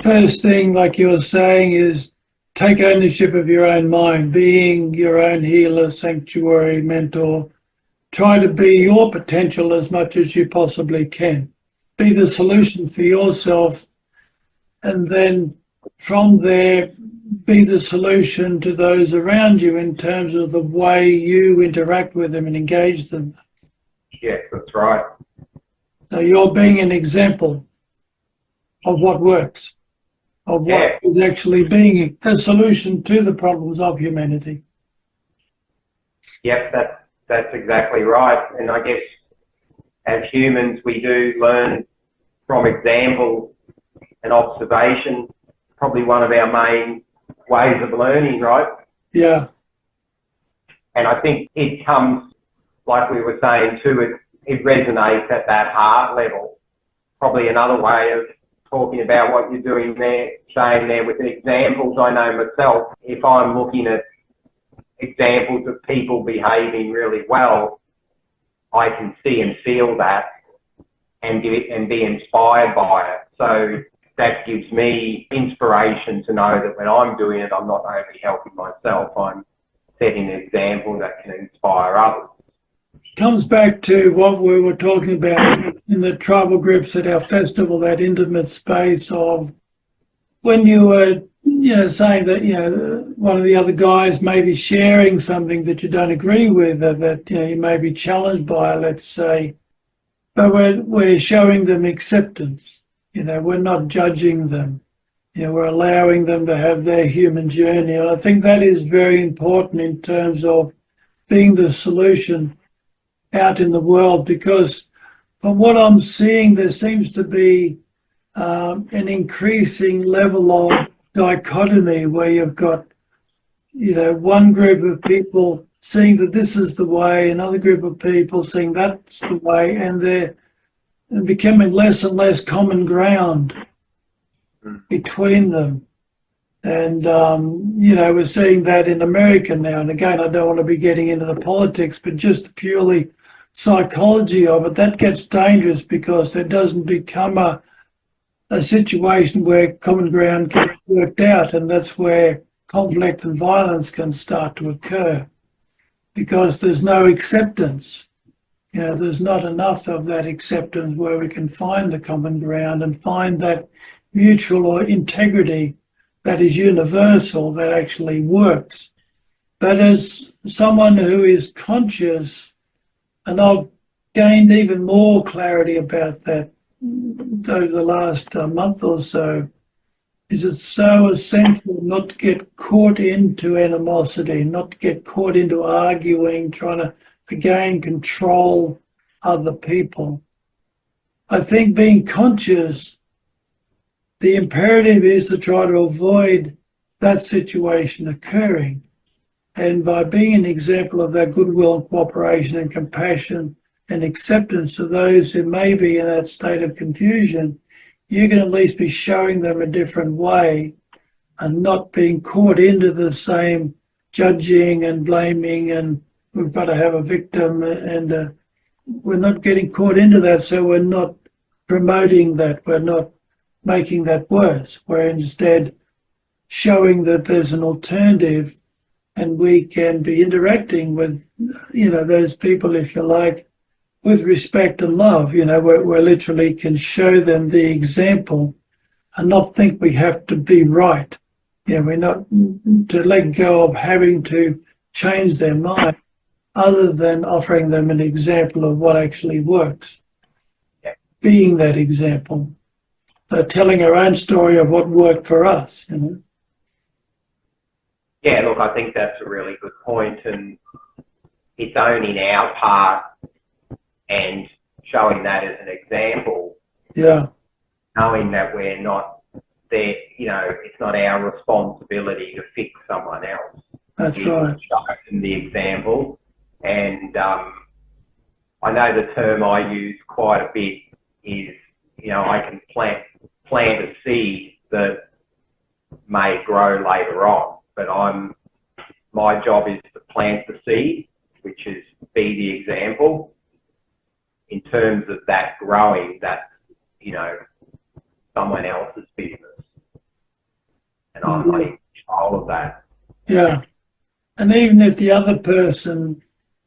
First thing, like you were saying, is take ownership of your own mind, being your own healer, sanctuary, mentor. Try to be your potential as much as you possibly can. Be the solution for yourself, and then from there, be the solution to those around you in terms of the way you interact with them and engage them. Yes, that's right. So you're being an example of what works, of what is actually being a solution to the problems of humanity. Yep, that's exactly right. And I guess as humans, we do learn from example and observation, probably one of our main ways of learning, right? Yeah. And I think it comes, like we were saying too, it resonates at that heart level. Probably another way of talking about what you're doing there, saying there with the examples. I know myself, if I'm looking at examples of people behaving really well, I can see and feel that and be inspired by it. So that gives me inspiration to know that when I'm doing it, I'm not only helping myself, I'm setting an example that can inspire others. Comes back to what we were talking about in the tribal groups at our festival, that intimate space of when you were, you know, saying that, you know, one of the other guys may be sharing something that you don't agree with, or that, you know, you may be challenged by, let's say, but we're showing them acceptance. You know, we're not judging them. You know, we're allowing them to have their human journey. And I think that is very important in terms of being the solution out in the world, because from what I'm seeing, there seems to be an increasing level of dichotomy where you've got, one group of people seeing that this is the way, another group of people seeing that's the way, and they're becoming less and less common ground between them. And, we're seeing that in America now. And again, I don't want to be getting into the politics, but just the purely psychology of it, that gets dangerous because there doesn't become a situation where common ground can be worked out. And that's where conflict and violence can start to occur because there's no acceptance. There's not enough of that acceptance where we can find the common ground and find that mutual or integrity that is universal, that actually works. But as someone who is conscious, and I've gained even more clarity about that over the last month or so, is it's so essential not to get caught into animosity, not to get caught into arguing, trying to, again, control other people. I think being conscious, the imperative is to try to avoid that situation occurring. And by being an example of that goodwill and cooperation and compassion and acceptance to those who may be in that state of confusion, you can at least be showing them a different way and not being caught into the same judging and blaming and we've got to have a victim, and we're not getting caught into that, so we're not promoting that, we're not making that worse. We're instead showing that there's an alternative and we can be interacting with, those people, if you like, with respect and love, where we literally can show them the example and not think we have to be right. We're not to let go of having to change their mind other than offering them an example of what actually works. Being that example. Telling our own story of what worked for us, Yeah, look, I think that's a really good point, and it's owning our part and showing that as an example. Yeah. Knowing that we're not there, it's not our responsibility to fix someone else. That's right. Show them the example, and I know the term I use quite a bit is, I can plant a seed that may grow later on, but my job is to plant the seed, which is be the example. In terms of that growing, that's, someone else's business. And I'm not in control of that. Yeah. And even if the other person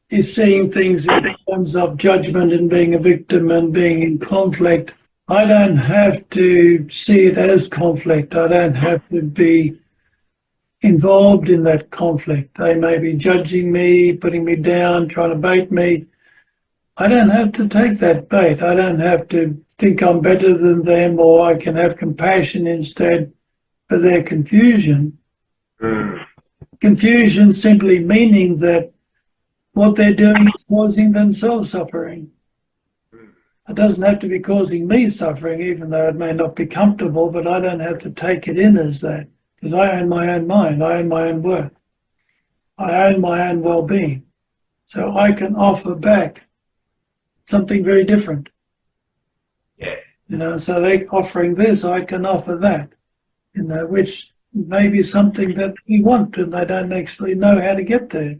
is seeing things in terms of judgment and being a victim and being in conflict, I don't have to see it as conflict. I don't have to be involved in that conflict. They may be judging me, putting me down, trying to bait me. I don't have to take that bait. I don't have to think I'm better than them, or I can have compassion instead for their confusion. Confusion simply meaning that what they're doing is causing themselves suffering. It doesn't have to be causing me suffering, even though it may not be comfortable, but I don't have to take it in as that, because I own my own mind, I own my own worth, I own my own well-being. So I can offer back something very different. Yeah. So they're offering this, I can offer that, which may be something that we want and they don't actually know how to get there.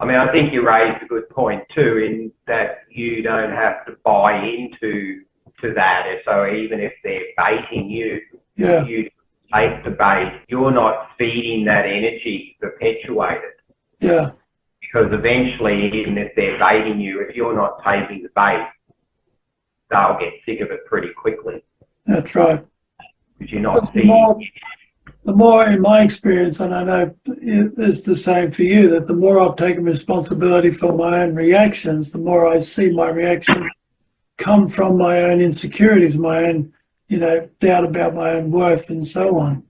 I mean, I think you raised a good point too, in that you don't have to buy into that. So even if they're baiting you, you take the bait. You're not feeding that energy, perpetuate it. Yeah. Because eventually, even if they're baiting you, if you're not taking the bait, they'll get sick of it pretty quickly. That's right. Because you're not feeding. The more, in my experience, and I know it's the same for you, that the more I've taken responsibility for my own reactions, the more I see my reactions come from my own insecurities, my own, doubt about my own worth and so on.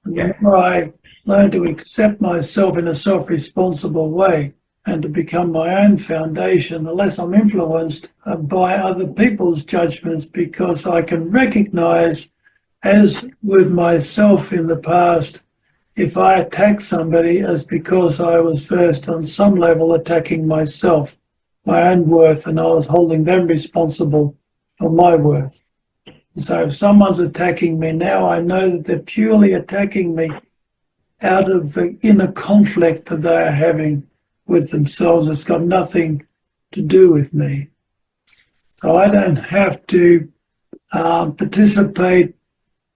And the more I learn to accept myself in a self-responsible way, and to become my own foundation, the less I'm influenced by other people's judgments, because I can recognize, as with myself in the past, if I attack somebody, as because I was first on some level attacking myself, my own worth, and I was holding them responsible for my worth. So if someone's attacking me now, I know that they're purely attacking me out of the inner conflict that they are having with themselves. It's got nothing to do with me. So I don't have to participate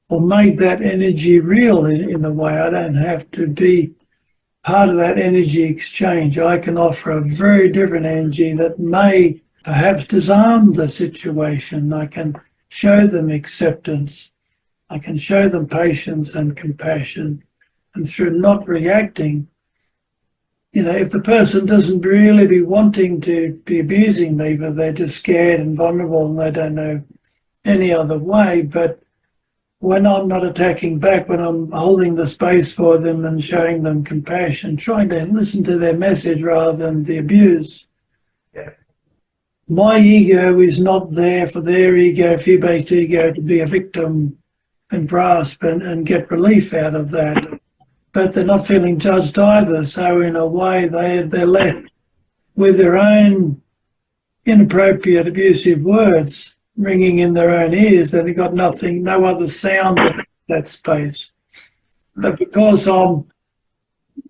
or make that energy real in a way. I don't have to be part of that energy exchange. I can offer a very different energy that may perhaps disarm the situation. I can show them acceptance. I can show them patience and compassion. And through not reacting, if the person doesn't really be wanting to be abusing me, but they're just scared and vulnerable and they don't know any other way, but when I'm not attacking back, when I'm holding the space for them and showing them compassion, trying to listen to their message rather than the abuse, my ego is not there for their ego, fear-based ego, to be a victim and grasp and get relief out of that. But they're not feeling judged either. So in a way, they're left with their own inappropriate, abusive words ringing in their own ears, and they've got nothing, no other sound in that space. But because I'm,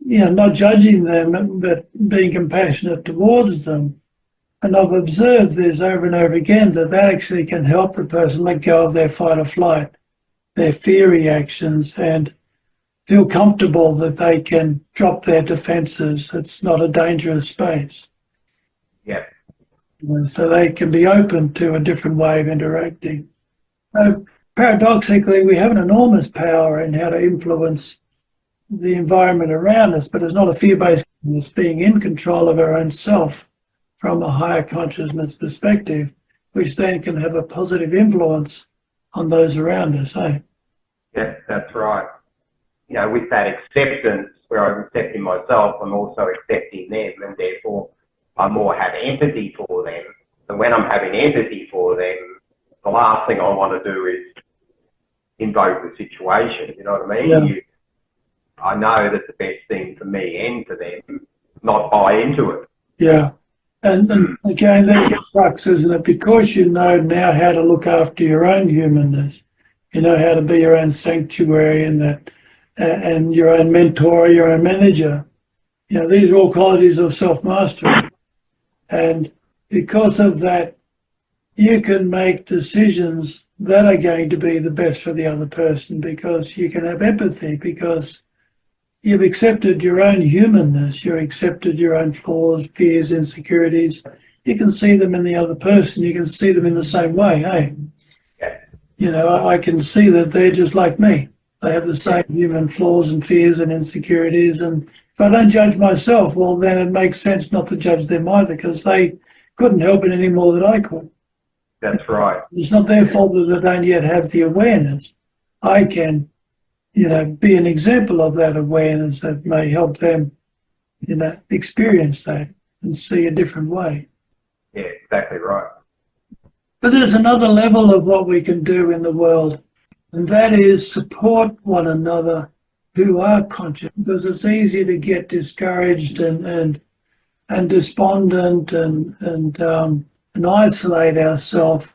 not judging them, but being compassionate towards them, and I've observed this over and over again, that actually can help the person let go of their fight or flight, their fear reactions, and feel comfortable that they can drop their defenses. It's not a dangerous space. Yeah. So they can be open to a different way of interacting. So paradoxically, we have an enormous power in how to influence the environment around us, but it's not a fear-based, it's being in control of our own self from a higher consciousness perspective, which then can have a positive influence on those around us. Yeah, that's right. With that acceptance, where I'm accepting myself, I'm also accepting them, and therefore I more have empathy for them. And when I'm having empathy for them, the last thing I want to do is invoke the situation. You know what I mean? Yeah. I know that the best thing for me and for them, not buy into it. Yeah. And again, there's the crux, isn't it? Because you know now how to look after your own humanness, you know how to be your own sanctuary and your own mentor, your own manager. These are all qualities of self-mastery. And because of that, you can make decisions that are going to be the best for the other person, because you can have empathy, because you've accepted your own humanness, you've accepted your own flaws, fears, insecurities. You can see them in the other person. You can see them in the same way, hey? Yeah. I can see that they're just like me. They have the same human flaws and fears and insecurities. And if I don't judge myself, well, then it makes sense not to judge them either, because they couldn't help it any more than I could. That's right. It's not their fault that they don't yet have the awareness. I can, be an example of that awareness that may help them, experience that and see a different way. Yeah, exactly right. But there's another level of what we can do in the world, and that is support one another who are conscious, because it's easy to get discouraged and despondent and isolate ourselves.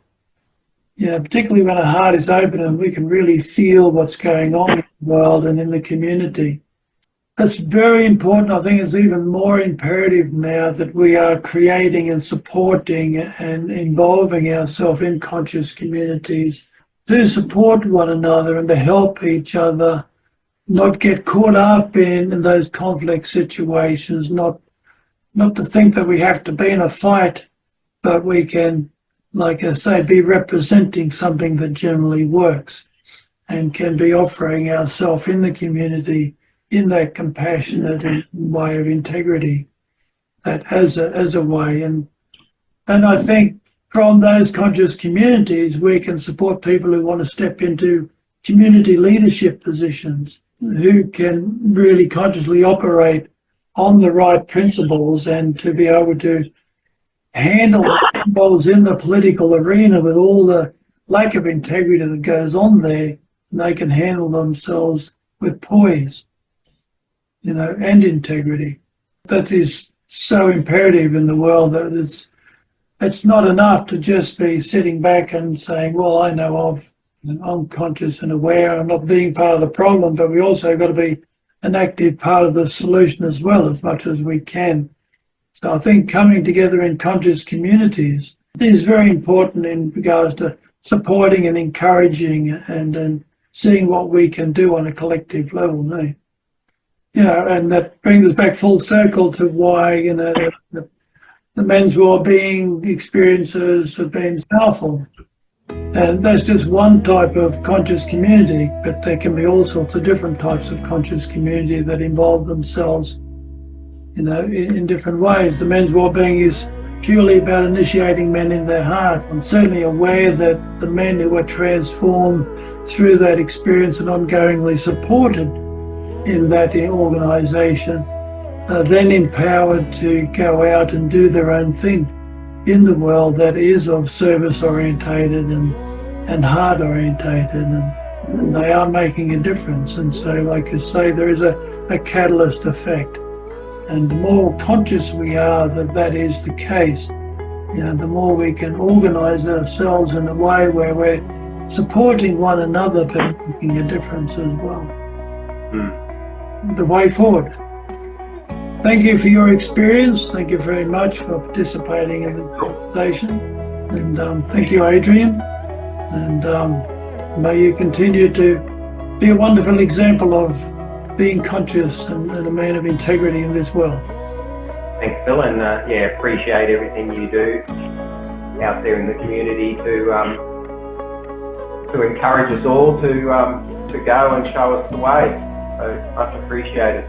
Particularly when our heart is open and we can really feel what's going on in the world and in the community. That's very important. I think it's even more imperative now that we are creating and supporting and involving ourselves in conscious communities to support one another and to help each other, not get caught up in those conflict situations, not to think that we have to be in a fight, but we can, like I say, be representing something that generally works and can be offering ourselves in the community in that compassionate way of integrity, that as a way. And I think from those conscious communities, we can support people who want to step into community leadership positions, who can really consciously operate on the right principles and to be able to handle themselves in the political arena with all the lack of integrity that goes on there, and they can handle themselves with poise, and integrity. That is so imperative in the world that it's not enough to just be sitting back and saying, well, I know I'm conscious and aware, I'm not being part of the problem, but we also got to be an active part of the solution as well, as much as we can. So I think coming together in conscious communities is very important in regards to supporting and encouraging and seeing what we can do on a collective level there. And that brings us back full circle to why, the men's well-being experiences have been powerful. And that's just one type of conscious community, but there can be all sorts of different types of conscious community that involve themselves, in different ways. The men's well-being is purely about initiating men in their heart. I'm certainly aware that the men who are transformed through that experience and ongoingly supported in that organisation are then empowered to go out and do their own thing in the world that is of service orientated and heart orientated, and they are making a difference. And so, like I say, there is a catalyst effect, and the more conscious we are that that is the case, the more we can organise ourselves in a way where we're supporting one another but making a difference as well. The way forward. Thank you for your experience. Thank you very much for participating in the conversation. And thank you, Adrian. And may you continue to be a wonderful example of being conscious and a man of integrity in this world. Thanks, Phil, and appreciate everything you do out there in the community to encourage us all to go and show us the way. So much appreciated.